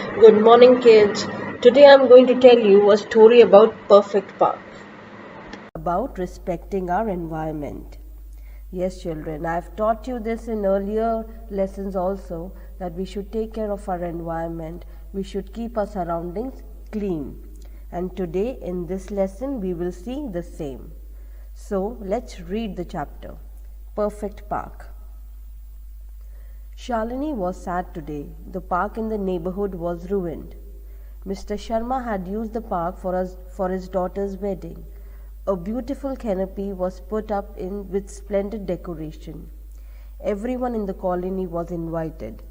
Good morning, kids. Today I'm going to tell you a story about Perfect Park. About respecting our environment. Yes, children, I've taught you this in earlier lessons also that we should take care of our environment. We should keep our surroundings clean. And today in this lesson, we will see the same. So let's read the chapter. Perfect Park. Shalini was sad today. The park in the neighborhood was ruined. Mr. Sharma had used the park for his daughter's wedding. A beautiful canopy was put up with splendid decoration. Everyone in the colony was invited.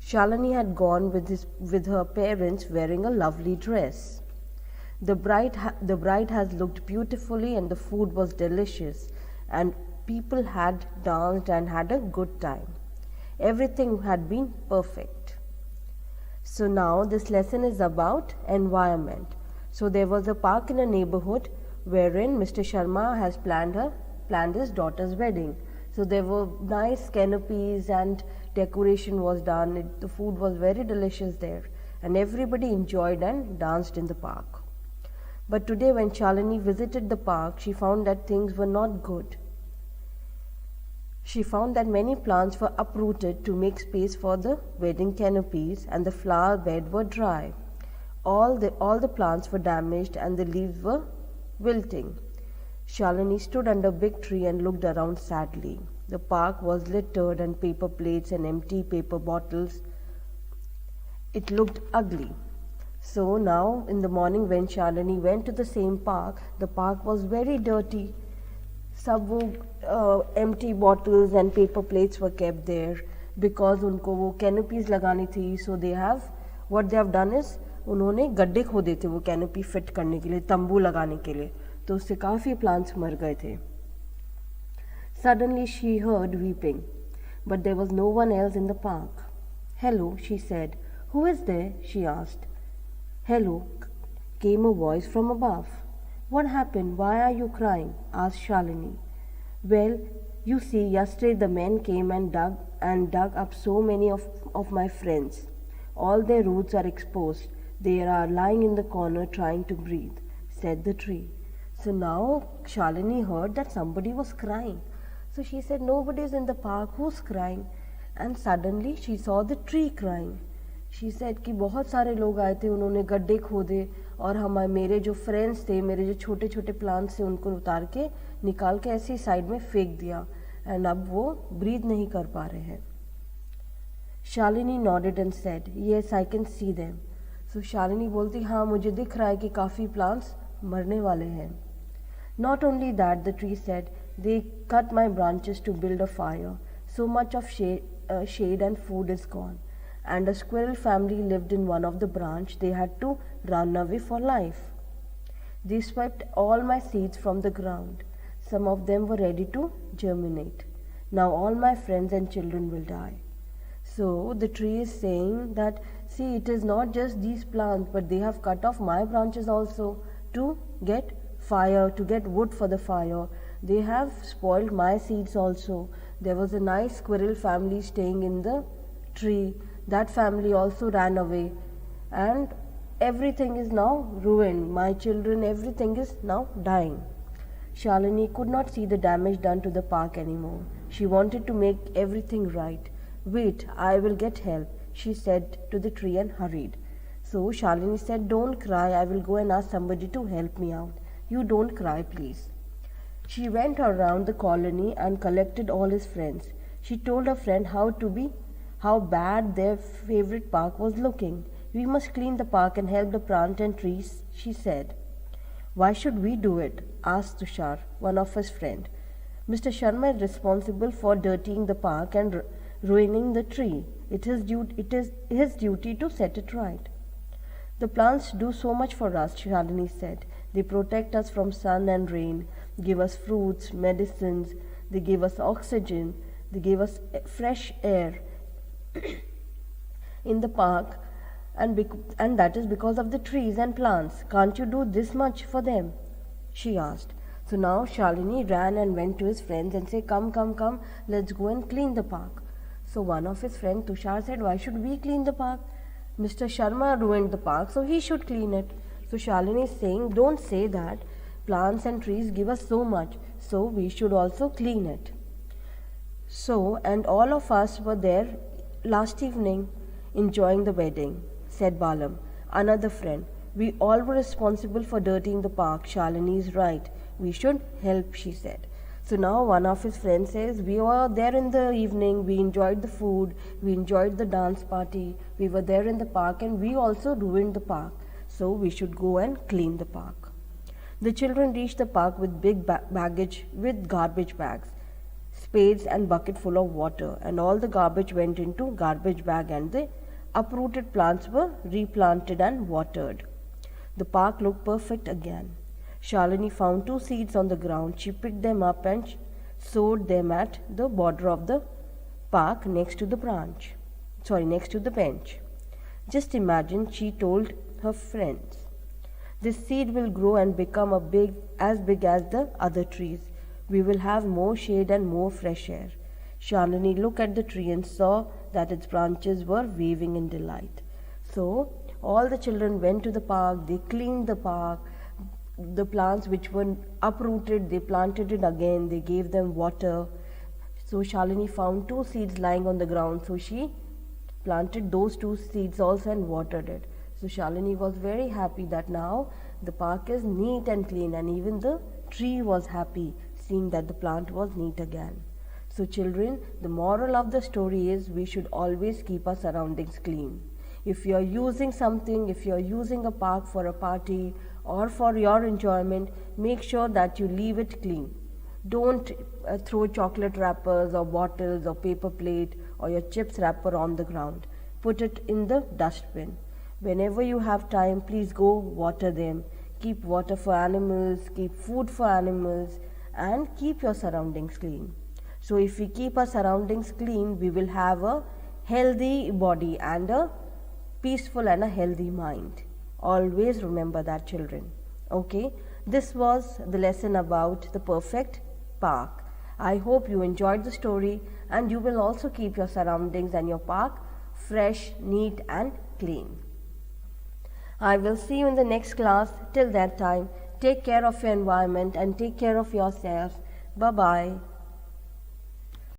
Shalini had gone with her parents wearing a lovely dress. The bride has looked beautifully and the food was delicious and people had danced and had a good time. Everything had been perfect. So now this lesson is about environment. So there was a park in a neighborhood wherein Mr. Sharma has planned his daughter's wedding. So there were nice canopies and decoration was done. The food was very delicious there and everybody enjoyed and danced in the park. But today when Shalini visited the park, she found that things were not good. She found that many plants were uprooted to make space for the wedding canopies and the flower bed were dry. All the plants were damaged and the leaves were wilting. Shalini stood under a big tree and looked around sadly. The park was littered and paper plates and empty paper bottles. It looked ugly. So now in the morning when Shalini went to the same park, the park was very dirty. सब वो empty bottles and paper plates were kept there because उनको वो canopies लगानी थी. So what they have done is उन्होंने गड्ढे खोदे थे वो canopy fit करने के लिए, तंबू लगाने के लिए. तो उससे काफ़ी plants मर गए थे. Suddenly she heard weeping, but there was no one else in the park. Hello, she said. Who is there? She asked. Hello, came a voice from above. What happened? Why are you crying? Asked Shalini. Well, you see, yesterday the men came and dug up so many of my friends. All their roots are exposed. They are lying in the corner trying to breathe, said the tree. So now Shalini heard that somebody was crying. So she said, nobody is in the park. Who's crying? And suddenly she saw the tree crying. She said कि बहुत सारे लोग आए थे, उन्होंने गड्ढे खोदे और मेरे जो फ्रेंड्स थे, मेरे जो छोटे छोटे प्लांट्स थे उनको उतार के निकाल के ऐसी साइड में फेंक दिया एंड अब वो ब्रीथ नहीं कर पा रहे हैं. Shalini nodded and said, yes, I can see them. So Shalini बोलती हाँ मुझे दिख रहा है कि काफ़ी प्लांट्स मरने वाले हैं. Not only that, the tree said, they cut my branches to build a fire. So much of shade and food is gone. And a squirrel family lived in one of the branch. They had to run away for life. They swept all my seeds from the ground. Some of them were ready to germinate. Now all my friends and children will die. So the tree is saying that, see, it is not just these plants, but they have cut off my branches also to get fire, to get wood for the fire. They have spoiled my seeds also. There was a nice squirrel family staying in the tree. That family also ran away and everything is now ruined. My children, everything is now dying. Shalini could not see the damage done to the park anymore. She wanted to make everything right. Wait, I will get help, she said to the tree and hurried. So Shalini said, don't cry, I will go and ask somebody to help me out. You don't cry, please. She went around the colony and collected all his friends. She told her friend how bad their favorite park was looking. We must clean the park and help the plant and trees, she said. Why should we do it? Asked Tushar, one of his friends. Mr. Sharma is responsible for dirtying the park and ruining the tree. It is his duty to set it right. The plants do so much for us, Shalini said. They protect us from sun and rain, give us fruits, medicines, they give us oxygen, they give us fresh air in the park, and that is because of the trees and plants. Can't you do this much for them? She asked. So now Shalini ran and went to his friends and said, come, let's go and clean the park. So one of his friends, Tushar, said, why should we clean the park? Mr. Sharma ruined the park, so he should clean it. So Shalini is saying, don't say that. Plants and trees give us so much, so we should also clean it. So, and all of us were there last evening enjoying the wedding, said Balam, another friend. We all were responsible for dirtying the park. Shalini is right. We should help, she said. So now one of his friends says, we were there in the evening, we enjoyed the food, we enjoyed the dance party, we were there in the park and we also ruined the park. So we should go and clean the park. The children reached the park with big baggage, with garbage bags, spades and bucket full of water, and all the garbage went into garbage bag and the uprooted plants were replanted and watered. The park looked perfect again. Shalini found 2 seeds on the ground. She picked them up and sowed them at the border of the park next to the bench. Just imagine, she told her friends. This seed will grow and become as big as the other trees. We will have more shade and more fresh air. Shalini looked at the tree and saw that its branches were waving in delight. So, all the children went to the park, they cleaned the park. The plants which were uprooted, they planted it again, they gave them water. So Shalini found 2 seeds lying on the ground, so she planted those 2 seeds also and watered it. So Shalini was very happy that now the park is neat and clean, and even the tree was happy seeing that the plant was neat again. So children, the moral of the story is we should always keep our surroundings clean. If you are using something, if you are using a park for a party or for your enjoyment, make sure that you leave it clean. Don't throw chocolate wrappers or bottles or paper plate or your chips wrapper on the ground. Put it in the dustbin. Whenever you have time, please go water them. Keep water for animals, keep food for animals, and keep your surroundings clean. So if we keep our surroundings clean, we will have a healthy body and a peaceful and a healthy mind. Always remember that, children. Okay, this was the lesson about the perfect park. I hope you enjoyed the story and you will also keep your surroundings and your park fresh, neat and clean. I will see you in the next class. Till that time, take care of your environment and take care of yourself. Bye-bye.